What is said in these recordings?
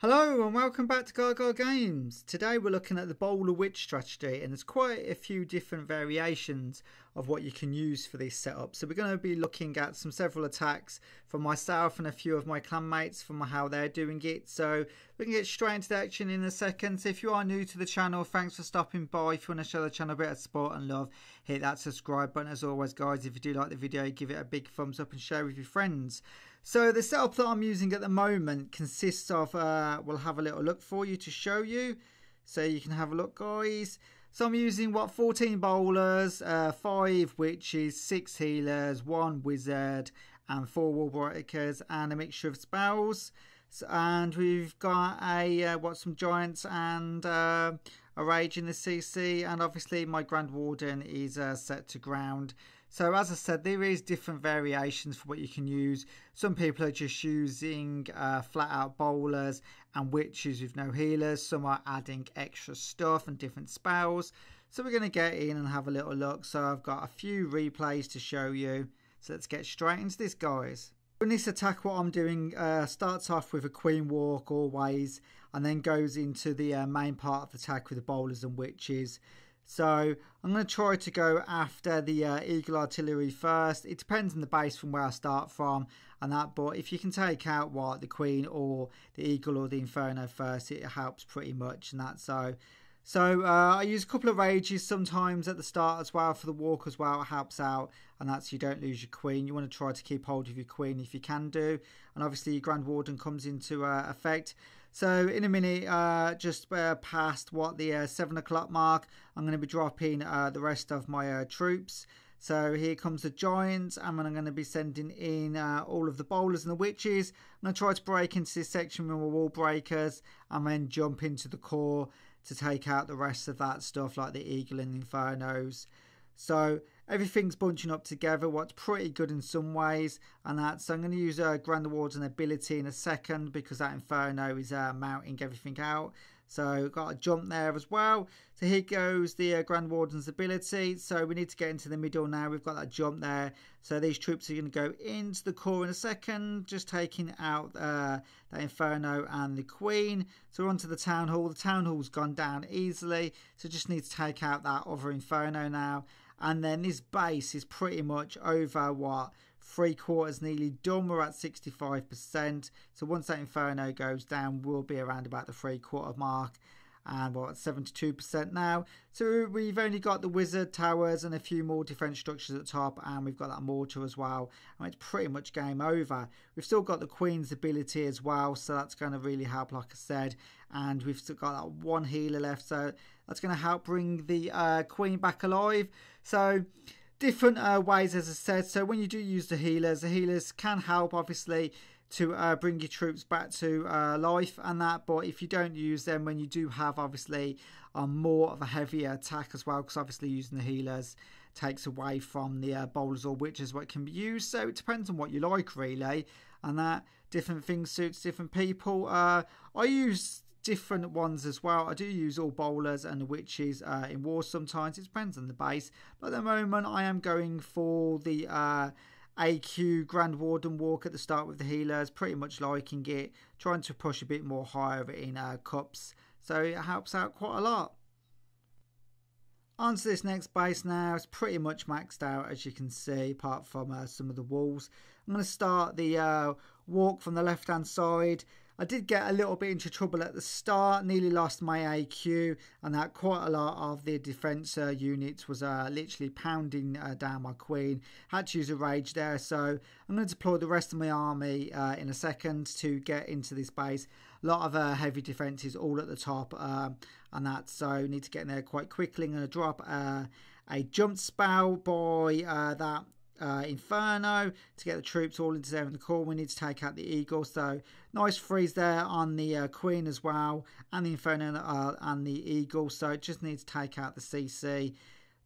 Hello and welcome back to Gargoyle Games. Today we're looking at the Bowitch strategy, and there's quite a few different variations of what you can use for this setup. So we're going to be looking at several attacks from myself and a few of my clanmates from how they're doing it. So we can get straight into the action in a second. So if you are new to the channel, thanks for stopping by. If you want to show the channel a bit of support and love, hit that subscribe button. As always guys, if you do like the video, give it a big thumbs up and share with your friends. So the setup that I'm using at the moment consists of, we'll have a little look for you to show you. So you can have a look guys. So I'm using 14 bowlers, 5 witches, 6 healers, 1 wizard and 4 wall breakers and a mixture of spells. So, and we've got some giants and a rage in the CC, and obviously my Grand Warden is set to ground. So as I said, there is different variations for what you can use. Some people are just using flat out bowlers and witches with no healers. Some are adding extra stuff and different spells. So we're going to get in and have a little look. So I've got a few replays to show you. So let's get straight into this guys. In this attack, what I'm doing starts off with a queen walk always, and then goes into the main part of the attack with the bowlers and witches. So I'm going to try to go after the eagle artillery first. It depends on the base from where I start from and that, but if you can take out the queen or the eagle or the inferno first, it helps pretty much. And that, so I use a couple of rages sometimes at the start as well for the walk as well. It helps out, and that's you don't lose your queen. You want to try to keep hold of your queen if you can do, and obviously your Grand Warden comes into effect. So in a minute, just past the 7 o'clock mark, I'm going to be dropping the rest of my troops. So here comes the giants, and I'm going to be sending in all of the bowlers and the witches. I'm going to try to break into this section with my wall breakers, and then jump into the core to take out the rest of that stuff like the eagle and the infernos. So everything's bunching up together, what's pretty good in some ways, and that. So I'm going to use a Grand Warden ability in a second because that inferno is mounting everything out. So got a jump there as well. So here goes the Grand Warden's ability. So we need to get into the middle now. We've got that jump there. So these troops are going to go into the core in a second, just taking out that inferno and the queen. So we're onto the town hall. The town hall's gone down easily. So just need to take out that other inferno now. And then this base is pretty much over 3/4 nearly done. We're at 65%. So once that inferno goes down, we'll be around about the 3/4 mark. And we're at 72% now. So we've only got the wizard towers and a few more defense structures at the top, and we've got that mortar as well. And it's pretty much game over. We've still got the queen's ability as well, so that's going to really help, like I said. And we've still got that 1 healer left, so that's going to help bring the queen back alive. So different ways, as I said. So when you do use the healers can help obviously to bring your troops back to life and that, but if you don't use them, when you do have obviously more of a heavier attack as well, because obviously using the healers takes away from the bowlers or witches what can be used. So it depends on what you like really, and that different things suits different people. I use different ones as well. I do use all bowlers and the witches in war sometimes. It depends on the base, but at the moment I am going for the AQ Grand Warden walk at the start with the healers, pretty much liking it, trying to push a bit more higher in cups, so it helps out quite a lot. On to this next base now. It's pretty much maxed out as you can see, apart from some of the walls. I'm going to start the walk from the left hand side. I did get a little bit into trouble at the start, nearly lost my AQ, and that quite a lot of the defense units was literally pounding down my queen. Had to use a rage there, so I'm going to deploy the rest of my army in a second to get into this base. A lot of heavy defenses all at the top, and that, so need to get in there quite quickly. I'm going to drop a jump spell by that Inferno to get the troops all into there in the core. We need to take out the eagle, so nice freeze there on the queen as well, and the Inferno and the eagle, so it just needs to take out the CC.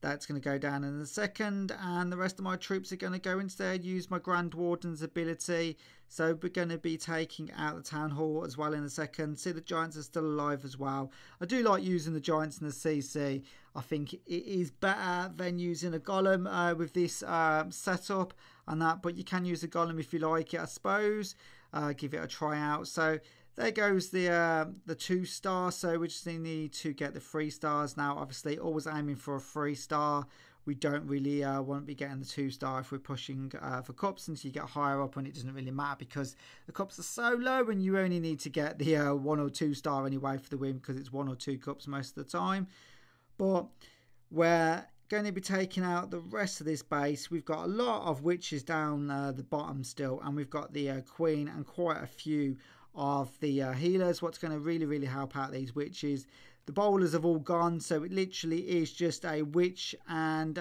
That's going to go down in a second, and the rest of my troops are going to go instead, use my Grand Warden's ability. So we're going to be taking out the town hall as well in a second. See, the giants are still alive as well. I do like using the giants in the CC. I think it is better than using a golem with this setup and that, but you can use a golem if you like it, I suppose. Give it a try out. So there goes the 2-star. So we just need to get the 3 stars now. Obviously, always aiming for a 3-star. We don't really want to be getting the 2-star if we're pushing for cups until you get higher up, and it doesn't really matter because the cups are so low and you only need to get the 1 or 2-star anyway for the win, because it's 1 or 2 cups most of the time. But we're going to be taking out the rest of this base. We've got a lot of witches down the bottom still, and we've got the queen and quite a few of the healers. What's going to really help out these witches, the bowlers have all gone, so it literally is just a witch and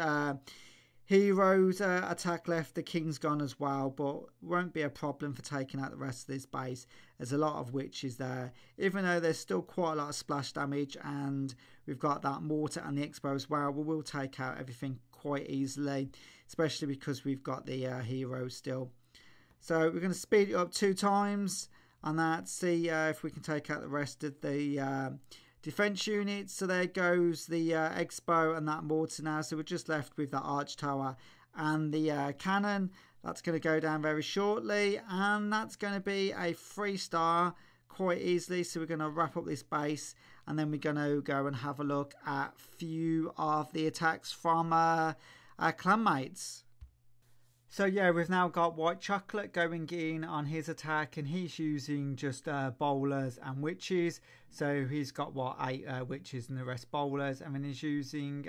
heroes attack left. The king's gone as well, but won't be a problem for taking out the rest of this base. There's a lot of witches there, even though there's still quite a lot of splash damage, and we've got that mortar and the expo as well. We will take out everything quite easily, especially because we've got the heroes still. So we're going to speed it up 2 times on that, see if we can take out the rest of the defense units. So there goes the expo and that mortar now. So we're just left with that arch tower and the cannon. That's going to go down very shortly, and that's going to be a 3-star quite easily. So we're going to wrap up this base, and then we're going to go and have a look at a few of the attacks from our clanmates. So yeah, we've now got White Chocolate going in on his attack, and he's using just bowlers and witches. So he's got 8 witches and the rest bowlers, and then he's using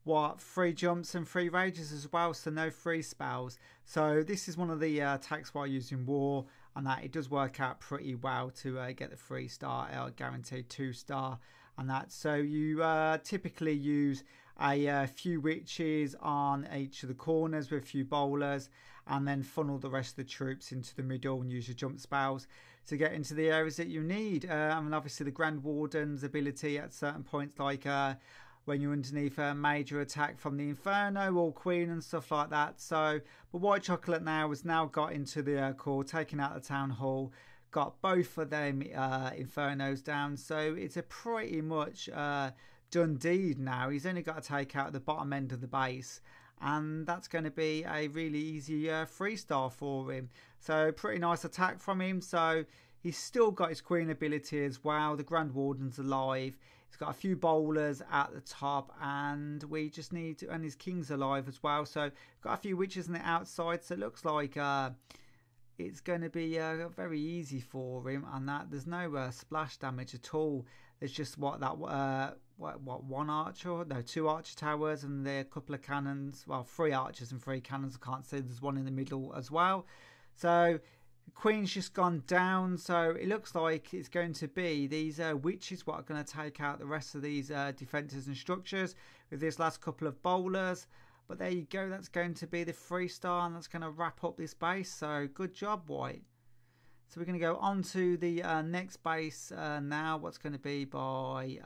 3 jumps and 3 rages as well, so no free spells. So this is one of the attacks while using war, and that it does work out pretty well to get the 3-star guaranteed 2-star and that. So you typically use a few witches on each of the corners with a few bowlers, and then funnel the rest of the troops into the middle and use your jump spells to get into the areas that you need. And obviously the Grand Warden's ability at certain points, like when you're underneath a major attack from the Inferno or Queen and stuff like that. So, but White Chocolate now has now got into the core, taking out the Town Hall, got both of them Infernos down. So it's a pretty much done deed now. He's only got to take out the bottom end of the base, and that's going to be a really easy 3-star for him. So pretty nice attack from him. So he's still got his Queen ability as well. The Grand Warden's alive. He's got a few bowlers at the top, and we just need to, and his King's alive as well. So got a few witches on the outside, so it looks like it's going to be very easy for him, and that there's no splash damage at all. There's just 2 archer towers and a couple of cannons. Well, 3 archers and 3 cannons. I can't see there's one in the middle as well. So Queen's just gone down, so it looks like it's going to be these witches what are going to take out the rest of these defences and structures with this last couple of bowlers. But there you go, that's going to be the 3-star, and that's going to wrap up this base. So good job, White. So we're going to go on to the next base now. What's going to be by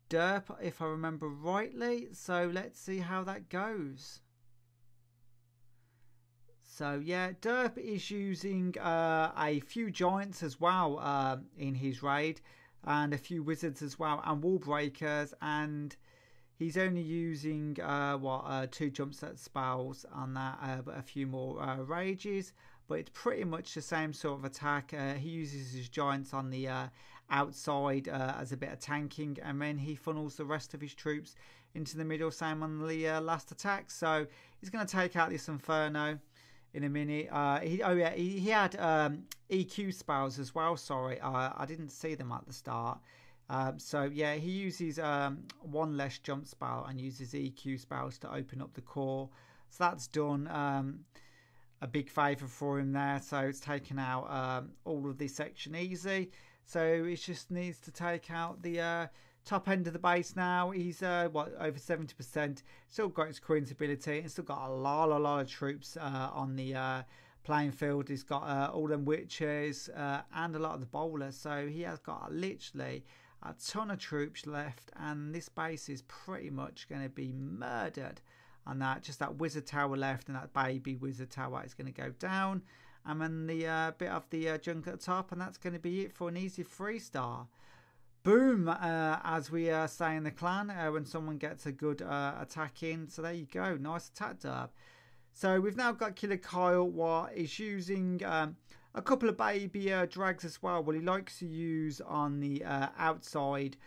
Durpa, if I remember rightly. So let's see how that goes. So yeah, Durpa is using a few giants as well in his raid, and a few wizards as well, and wall breakers, and he's only using 2 jump set spells on that, but a few more rages. But it's pretty much the same sort of attack. He uses his giants on the outside as a bit of tanking, and then he funnels the rest of his troops into the middle, same on the last attack. So he's going to take out this Inferno in a minute. He had EQ spells as well. Sorry, I didn't see them at the start. So yeah, he uses 1 less jump spell and uses EQ spells to open up the core. So that's done. A big favour for him there. So it's taken out all of this section easy. So he just needs to take out the top end of the base now. He's over 70%. Still got his Queen's ability, and still got a lot of troops on the playing field. He's got all them witches and a lot of the bowlers. So he has got literally a ton of troops left, and this base is pretty much going to be murdered. And that just that wizard tower left, and that baby wizard tower is going to go down, and then the bit of the junk at the top, and that's going to be it for an easy 3-star. Boom, as we say in the clan when someone gets a good attack in. So there you go, nice attack, Durp. So we've now got Killer Coil War is using A couple of baby drags as well. Well, he likes to use on the outside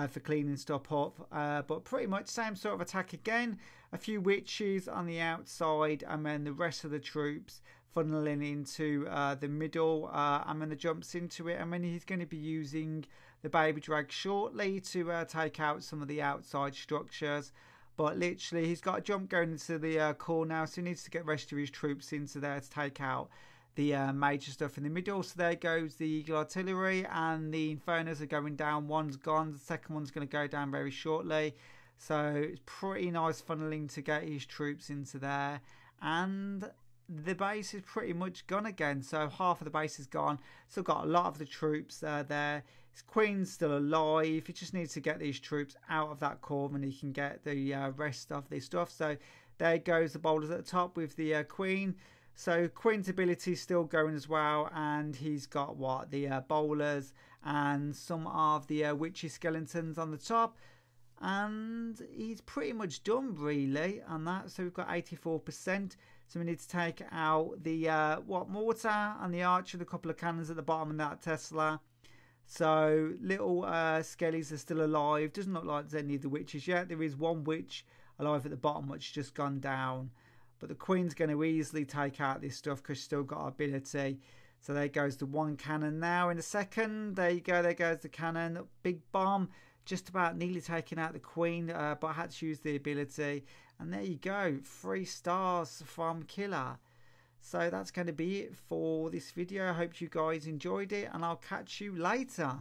for cleaning stuff up, but pretty much same sort of attack again. A few witches on the outside, and then the rest of the troops funneling into the middle, and then the jumps into it. And then he's going to be using the baby drag shortly to take out some of the outside structures. But literally, he's got a jump going into the core now, so he needs to get the rest of his troops into there to take out the major stuff in the middle. So there goes the Eagle Artillery, and the Infernos are going down. One's gone, the second one's going to go down very shortly. So it's pretty nice funneling to get his troops into there. And the base is pretty much gone again. So half of the base is gone. Still got a lot of the troops there. His Queen's still alive. He just needs to get these troops out of that core, and he can get the rest of this stuff. So there goes the boulders at the top with the Queen. So Queen's ability is still going as well, and he's got what, the bowlers and some of the witchy skeletons on the top, and he's pretty much done really on that. So we've got 84%. So we need to take out the mortar and the archer, the couple of cannons at the bottom, and that Tesla. So little skellies are still alive. Doesn't look like there's any of the witches yet. There is one witch alive at the bottom, which just gone down. But the Queen's going to easily take out this stuff because she's still got ability. So there goes the one cannon now in a second. There you go. There goes the cannon. Big bomb. Just about nearly taking out the Queen. But I had to use the ability. And there you go. 3 stars from Killer. So that's going to be it for this video. I hope you guys enjoyed it, and I'll catch you later.